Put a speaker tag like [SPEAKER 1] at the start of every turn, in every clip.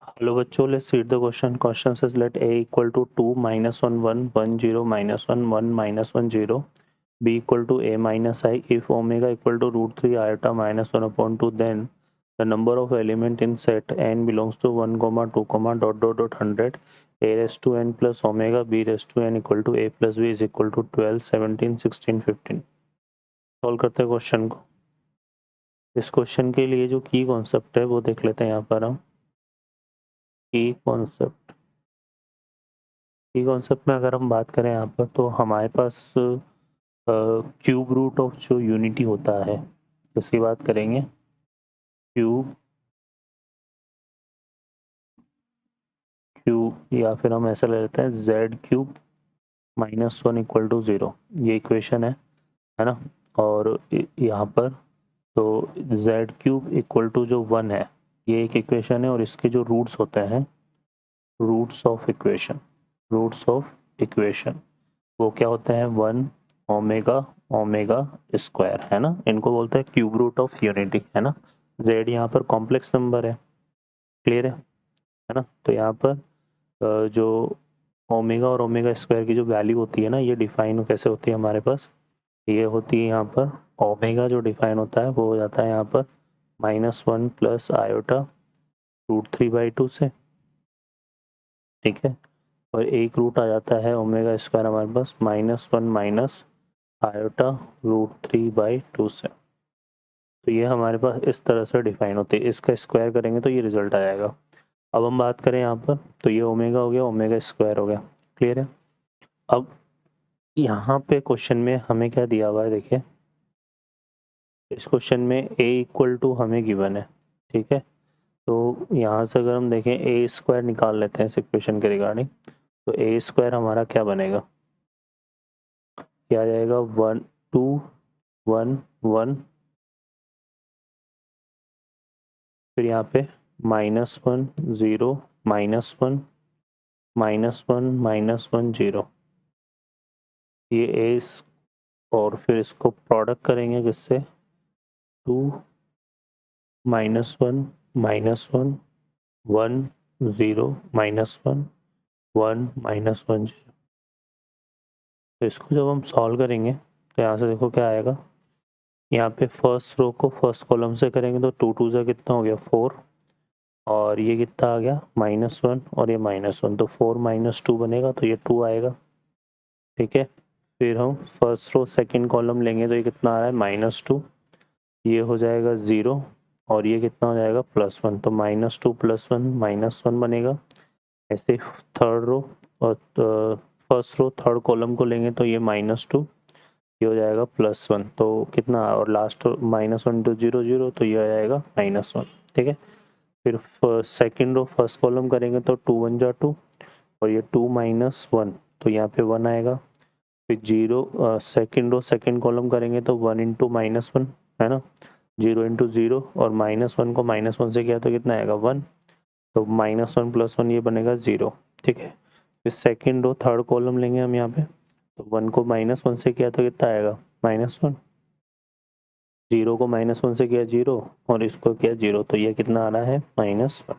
[SPEAKER 1] Hello बच्चों, let's read the question. Question says let a equal to 2 minus 1 1 1 0 minus 1 1 minus 1 0 b equal to a minus I if omega equal to root 3 iota minus 1 upon 2, then the number of element in set n belongs to 1 comma 2 comma dot dot dot 100 a raised to n plus omega b raised to n equal to a plus b is equal to 12 17 16 15. Solve करते हैं question को. इस question के लिए जो की concept है वो देख लेते हैं यहाँ पर हम. की कॉन्सेप्ट में अगर हम बात करें यहाँ पर, तो हमारे पास क्यूब रूट ऑफ जो यूनिटी होता है इसकी बात करेंगे. क्यूब या फिर हम ऐसा ले लेते हैं z cube minus 1 equal to 0. ये इक्वेशन है ना. और यहाँ पर तो जेड क्यूब इक्वल टू जो 1 है ये एक इक्वेशन है, और इसके जो रूट्स होते हैं रूट्स ऑफ इक्वेशन वो क्या होते हैं 1 ओमेगा स्क्वायर है ना. इनको बोलते हैं क्यूब रूट ऑफ यूनिटी है ना. जेड यहाँ पर कॉम्प्लेक्स नंबर है. क्लियर है ना. तो यहाँ पर जो ओमेगा और ओमेगा स्क्वायर की जो वैल्यू होती है ना, ये डिफाइन कैसे होती है हमारे पास. ये होती है यहाँ पर ओमेगा जो डिफाइन होता है वो हो जाता है यहाँ पर -1 प्लस आयोटा √3/2 से. ठीक है. और एक रूट आ जाता है ओमेगा स्क्वायर हमारे पास -1 माइनस आयोटा √3/2 से. तो ये हमारे पास इस तरह से डिफाइन होती है. इसका स्क्वायर करेंगे तो ये रिजल्ट आ जाएगा. अब हम बात करें यहाँ पर, तो ये ओमेगा हो गया, ओमेगा स्क्वायर हो गया. क्लियर है. अब यहाँ पे क्वेश्चन में हमें क्या दिया हुआ है देखिए. इस क्वेश्चन में a इक्वल टू हमें गिवन है. ठीक है. तो यहाँ से अगर हम देखें a स्क्वायर निकाल लेते हैं इस इक्वेशन के रिगार्डिंग, तो a स्क्वायर हमारा क्या बनेगा, क्या आ जाएगा 1 2 1 1, फिर यहाँ पे -1 0 -1 -1 -1 0. ये a और फिर इसको प्रोडक्ट करेंगे किससे 2 -1 -1 1 0 -1 1 -1 0. तो इसको जब हम सॉल्व करेंगे तो यहाँ से देखो क्या आएगा. यहाँ पे फर्स्ट रो को फर्स्ट कॉलम से करेंगे तो 2 2 से कितना हो गया 4, और ये कितना आ गया -1 और ये -1, तो 4 - 2 बनेगा, तो ये 2 आएगा. ठीक है. फिर हम फर्स्ट रो सेकंड कॉलम लेंगे तो ये कितना आ रहा है -2, ये हो जाएगा 0, और ये कितना हो जाएगा +1, तो -2 +1 -1 बनेगा. ऐसे थर्ड रो और फर्स्ट रो थर्ड कॉलम को लेंगे तो ये -2, ये हो जाएगा +1, तो कितना, और लास्ट -1 तो 0 0, तो ये आ जाएगा -1. ठीक है. फिर सेकंड रो फर्स्ट कॉलम करेंगे तो 2 1 जा 2, और ये 2 -1, तो यहाँ पे 1 आएगा. फिर 0 सेकंड रो सेकंड कॉलम करेंगे तो 1 × -1 है ना. 0 × 0, और -1 को -1 से किया तो कितना आएगा 1, तो -1 + 1 ये बनेगा 0. ठीक है. फिर सेकंड रो थर्ड कॉलम लेंगे हम यहाँ पे, तो 1 को -1 से किया तो कितना आएगा -1, 0 को -1 से किया 0, और इसको किया 0, तो ये कितना आ रहा है -1.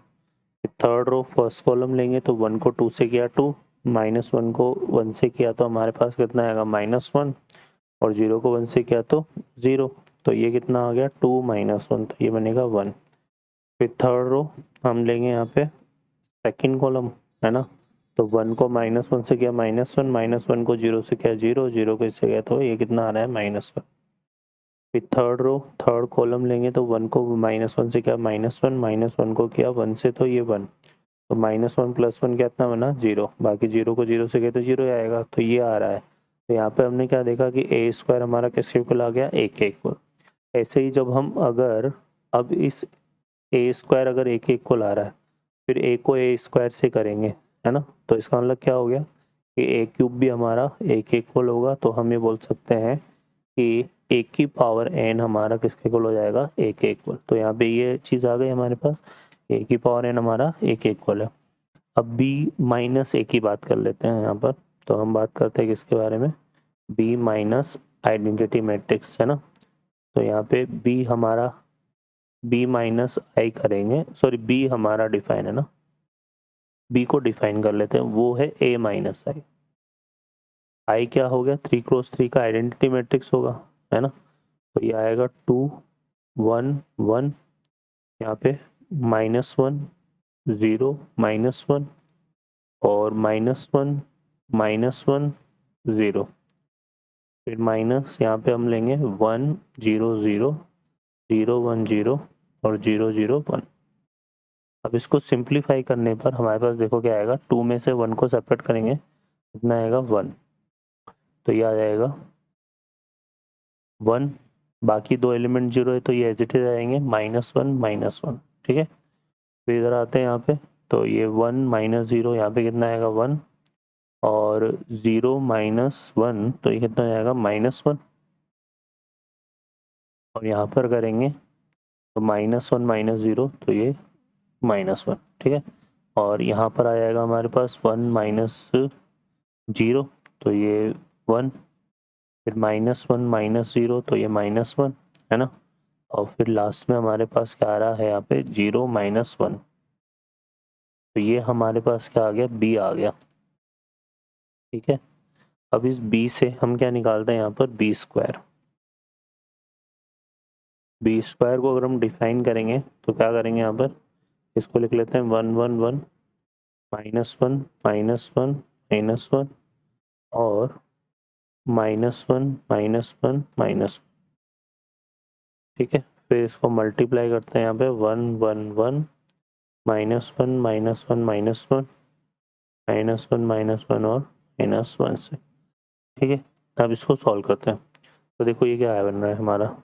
[SPEAKER 1] थर्ड रो फर्स्ट कॉलम लेंगे तो 1 को 2 से किया 2, -1 को 1 से किया तो हमारे पास कितना आएगा -1, और 0 को 1 से किया तो 0, तो ये कितना आ गया 2 -1, तो ये बनेगा 1. फिर थर्ड रो हम लेंगे यहाँ पे सेकंड कॉलम है ना, तो 1 को -1 से किया -1, -1 को 0 से किया 0, 0 को इससे किया तो ये कितना आ रहा है -1. फिर थर्ड रो थर्ड कॉलम लेंगे तो 1 को -1 से किया -1, -1 को किया 1 से तो ये 1, तो -1 + 1 कितना बना 0, बाकी 0 को 0 से किया तो 0 आएगा, तो ये आ रहा है. तो यहाँ पे हमने क्या देखा कि a स्क्वायर हमारा किसके इक्वल आ गया, a के इक्वल. ऐसे ही जब हम अगर अब इस a स्क्वायर अगर a के इक्वल आ रहा है, फिर a को a स्क्वायर से करेंगे है ना, तो इसका मतलब क्या हो गया कि a क्यूब भी हमारा a के इक्वल होगा. तो हम ये बोल सकते हैं कि a की पावर n हमारा किसके इक्वल हो जाएगा, a के इक्वल. तो यहाँ पे ये चीज़ आ गई हमारे पास, a की पावर n हमारा a के इक्वल है. अब b - a की बात कर लेते हैं यहाँ पर. तो हम बात करते हैं किसके बारे में, b - आइडेंटिटी मैट्रिक्स है ना. तो यहाँ पे b हमारा b - i करेंगे, सॉरी b हमारा डिफाइन है ना, बी को डिफाइन कर लेते हैं, वो है ए माइनस आई। आई क्या हो गया, 3x3 का आइडेंटिटी मैट्रिक्स होगा, है ना। तो ये आएगा 2 1 1, यहाँ पे -1 0 -1 और -1 -1 0, फिर माइनस यहाँ पे हम लेंगे 1 0 0 0 1 0 और 0 0 1। अब इसको सिंप्लीफाई करने पर हमारे पास देखो क्या आएगा, 2 में से 1 को सेपरेट करेंगे, कितना आएगा 1, तो ये आ जाएगा 1, बाकी दो एलिमेंट 0 है तो ये एज इट इज आएंगे -1 ठीक है। फिर इधर आते हैं यहाँ पे, तो ये 1 -0 यहाँ पे कितना आएगा 1, और 0 -1 तो ये कितना आएगा -1, और यहाँ पर करेंगे तो -1 -0 तो ये -1, ठीक है। और यहाँ पर आ जाएगा हमारे पास 1 -0 तो ये 1, फिर -1 -0 तो ये -1, है ना। और फिर लास्ट में हमारे पास क्या आ रहा है यहाँ पे 0 -1, तो ये हमारे पास क्या आ गया, b आ गया, ठीक है। अब इस b से हम क्या निकालते हैं यहाँ पर, b स्क्वायर। b स्क्वायर को अगर हम डिफाइन करेंगे तो क्या करेंगे यहाँ पर, इसको लिख लेते हैं 1 1 1 -1 -1 -1 और -1 -1 -1, ठीक है। फिर इसको मल्टीप्लाई करते हैं यहाँ पे 1 1 1 -1 -1 -1 -1 -1 और -1 से, ठीक है। अब इसको सॉल्व करते हैं, तो देखो ये क्या है बन रहा है हमारा,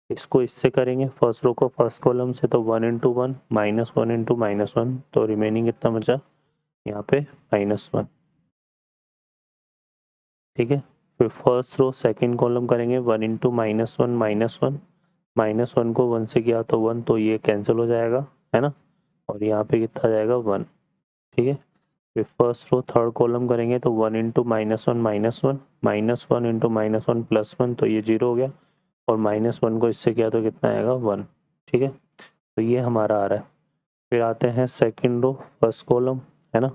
[SPEAKER 1] इसको इससे करेंगे फर्स्ट रो को फर्स्ट कॉलम से, तो 1 × 1 -1 × -1, तो रिमेनिंग कितना बचा यहाँ पे -1, ठीक है। फिर फर्स्ट रो सेकंड कॉलम करेंगे 1 × -1 -1 को 1 से किया तो 1, तो ये कैंसिल हो जाएगा, है ना। और यहाँ पे कितना जाएगा 1, ठीक है। फिर फर्स्ट रो थर्ड कॉलम करेंगे तो 1 × -1 -1 -1 × -1 +1, तो ये 0 हो गया, और -1 को इससे किया तो कितना आएगा 1, ठीक है। तो ये हमारा आ रहा है। फिर आते हैं सेकंड रो फर्स्ट कॉलम, है ना।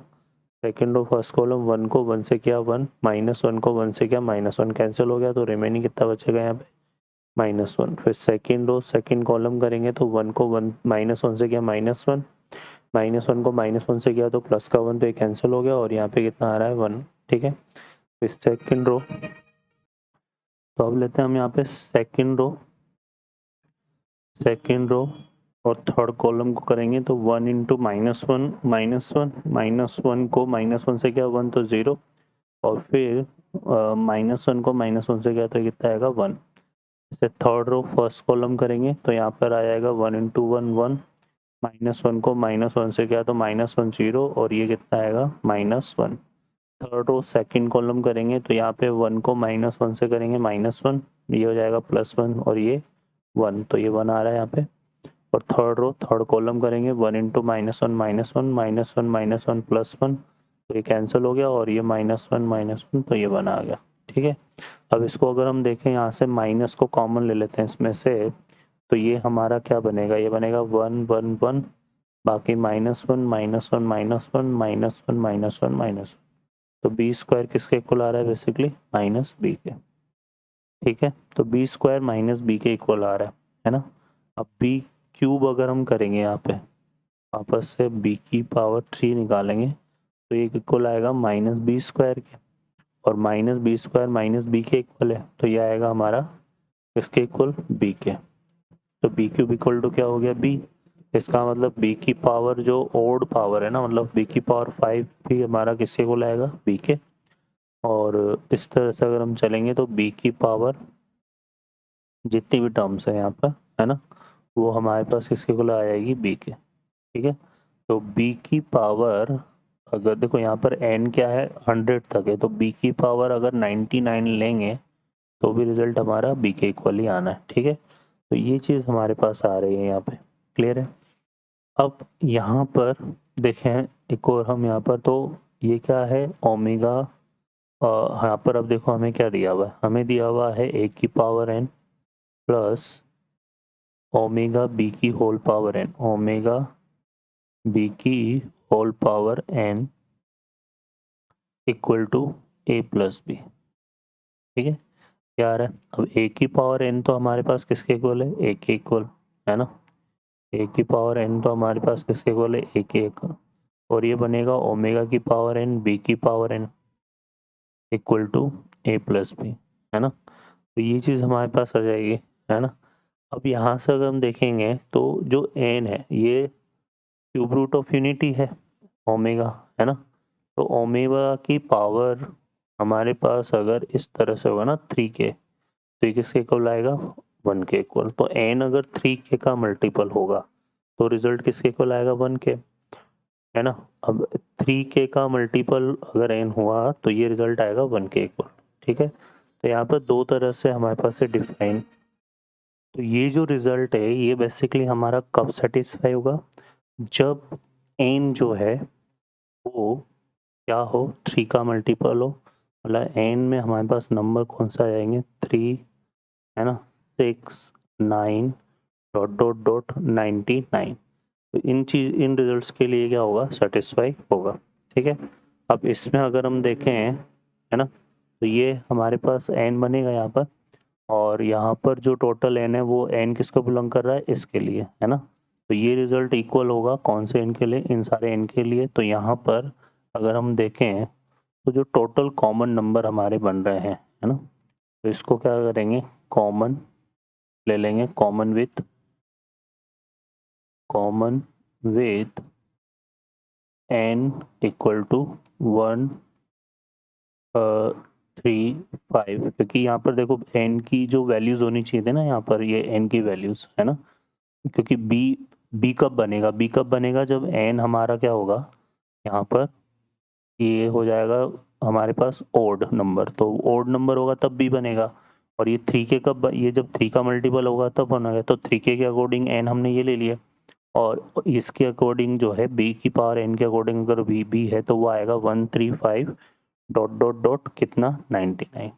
[SPEAKER 1] सेकंड रो फर्स्ट कॉलम 1 को 1 से किया 1 -1 को 1 से किया -1 कैंसिल हो गया, तो रिमेनिंग कितना बचेगा यहाँ पे -1। फिर सेकंड रो सेकंड कॉलम करेंगे तो 1 को 1 -1 से किया -1 -1 को -1 से किया तो प्लस का 1, तो ये कैंसिल हो गया, और यहाँ पे कितना आ रहा है 1, ठीक है। फिर सेकंड रो, तो अब लेते हैं हम यहाँ पे सेकंड रो और थर्ड कॉलम को करेंगे तो 1 × -1 -1 को -1 से किया 1 तो 0, और फिर -1 को -1 से किया तो कितना आएगा 1। जैसे थर्ड रो फर्स्ट कॉलम करेंगे तो यहाँ पर आ जाएगा 1 × 1 1 -1 को -1 से किया तो -1 0, और ये कितना आएगा -1। थर्ड रो सेकंड कॉलम करेंगे तो यहाँ पे 1 को -1 से करेंगे -1, ये हो जाएगा +1 और ये 1, तो ये 1 आ रहा है यहाँ पे। और थर्ड रो थर्ड कॉलम करेंगे 1 × -1 -1 +1, तो ये कैंसिल हो गया, और ये -1 तो ये 1 आ गया, ठीक है। अब इसको अगर हम देखें यहाँ से माइनस को कॉमन ले लेते हैं इसमें से, तो ये हमारा क्या बनेगा, ये बनेगा 1 1 1, बाकी -1 -1 -1 -1 तो b स्क्वायर किसके इक्वल आ रहा है, बेसिकली -b के, ठीक है। तो b स्क्वायर -b के इक्वल आ रहा है ना। अब b क्यूब अगर हम करेंगे यहाँ पे वापस से b की पावर 3 निकालेंगे तो ये इक्वल आएगा -b स्क्वायर के, और -b स्क्वायर -b के इक्वल है, तो ये आएगा हमारा इसके इक्वल b के। तो b क्यूब इक्वल टू क्या हो गया b, इसका मतलब b की पावर जो ओड पावर है ना, मतलब b की पावर 5 भी हमारा किसके इक्वल आएगा b के। और इस तरह से अगर हम चलेंगे तो b की पावर जितनी भी टर्म्स है यहाँ पर, है ना, वो हमारे पास किसके इक्वल आ जाएगी b के, ठीक है। तो b की पावर अगर देखो यहाँ पर n क्या है 100 तक है, तो b की पावर अगर 99 लेंगे तो भी रिजल्ट हमारा b के इक्वल ही आना है, ठीक है। तो ये चीज़ हमारे पास आ रही है यहाँ पे, क्लियर है। अब यहाँ पर देखें एक और हम यहाँ पर, तो ये क्या है ओमेगा, यहाँ पर अब देखो हमें क्या दिया हुआ है, हमें दिया हुआ है a की power n plus omega b की whole power n, omega b की whole power n equal to a plus b. ठीक है, क्या आ रहा है? अब a की पावर n तो हमारे पास किसके इक्वल है? a के इक्वल, है ना। a की पावर n तो हमारे पास किसके इक्वल है? a के इक्वल। और ये बनेगा ओमेगा की पावर n b की power n equal to a plus b, है ना। तो ये चीज़ हमारे पास आ जाएगी, है ना। अब यहाँ से अगर हम देखेंगे तो जो n है ये क्यूब रूट ऑफ यूनिटी है ओमेगा, है ना। तो ओमेगा की पावर हमारे पास अगर इस तरह से होगा ना 3k, तो ये किसके इक्वल आएगा? 1 के इक्वल। तो n अगर 3k का मल्टीपल होगा तो रिजल्ट किसके इक्वल आएगा? 1k, है ना। अब 3k का मल्टीपल अगर n हुआ तो ये रिजल्ट आएगा 1k इक्वल। ठीक है, तो यहाँ पर दो तरह से हमारे पास है डिफाइन। तो ये जो रिजल्ट है ये बेसिकली हमारा कब सेटिस्फाई होगा? जब n जो है वो क्या हो? 3 का मल्टीपल हो। मतलब n में हमारे पास नंबर कौन सा आ जाएंगे? 3, है ना, 6, 9 डॉट डॉट डॉट 99। तो इन रिजल्ट्स के लिए क्या होगा? सेटिस्फाई होगा। ठीक है, अब इसमें अगर हम देखें, है ना, तो ये हमारे पास n बनेगा यहाँ पर, और यहाँ पर जो टोटल n है वो n किसको बिलोंग कर रहा है? इसके लिए, है ना। तो ये रिजल्ट इक्वल होगा कौन से n के लिए? इन सारे n के लिए। तो यहाँ पर अगर हम देखें तो जो टोटल कॉमन नंबर हमारे बन रहे हैं, है ना, तो इसको क्या करेंगे? कॉमन ले लेंगे, common with n equal to 1, 3, 5, क्योंकि यहाँ पर देखो n की जो वैल्यूज होनी चाहिए थी ना, यहाँ पर ये n की वैल्यूज, है ना। क्योंकि b कब बनेगा? b कब बनेगा? जब n हमारा क्या होगा? यहाँ पर ये हो जाएगा हमारे पास ओड नंबर, तो ओड नंबर होगा तब b बनेगा। और ये 3k ये जब 3 का मल्टीपल होगा तब बनेगा। तो 3k के अकॉर्डिंग n हमने ये ले लिया, और इसके अकॉर्डिंग जो है b की पावर n के अकॉर्डिंग अगर b है तो वो आएगा 135 डॉट डॉट डॉट कितना? 99।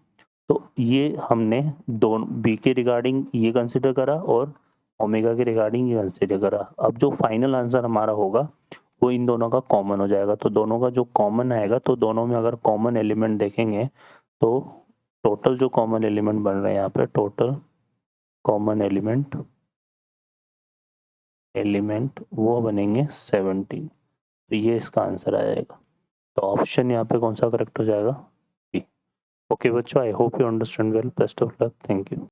[SPEAKER 1] तो ये हमने दोनों b के रिगार्डिंग ये कंसिडर करा और ओमेगा के रिगार्डिंग ये कंसिडर करा। अब जो फाइनल आंसर हमारा होगा वो इन दोनों का कॉमन हो जाएगा। तो दोनों का जो कॉमन आएगा, तो दोनों में अगर कॉमन एलिमेंट देखेंगे तो टोटल जो कॉमन एलिमेंट बन रहे हैं यहाँ पे, टोटल कॉमन एलिमेंट वो बनेंगे 17। तो ये इसका आंसर आ जाएगा। तो ऑप्शन यहाँ पे कौन सा करेक्ट हो जाएगा? बी। ओके बच्चों, I hope you understand well. Best of luck, thank you.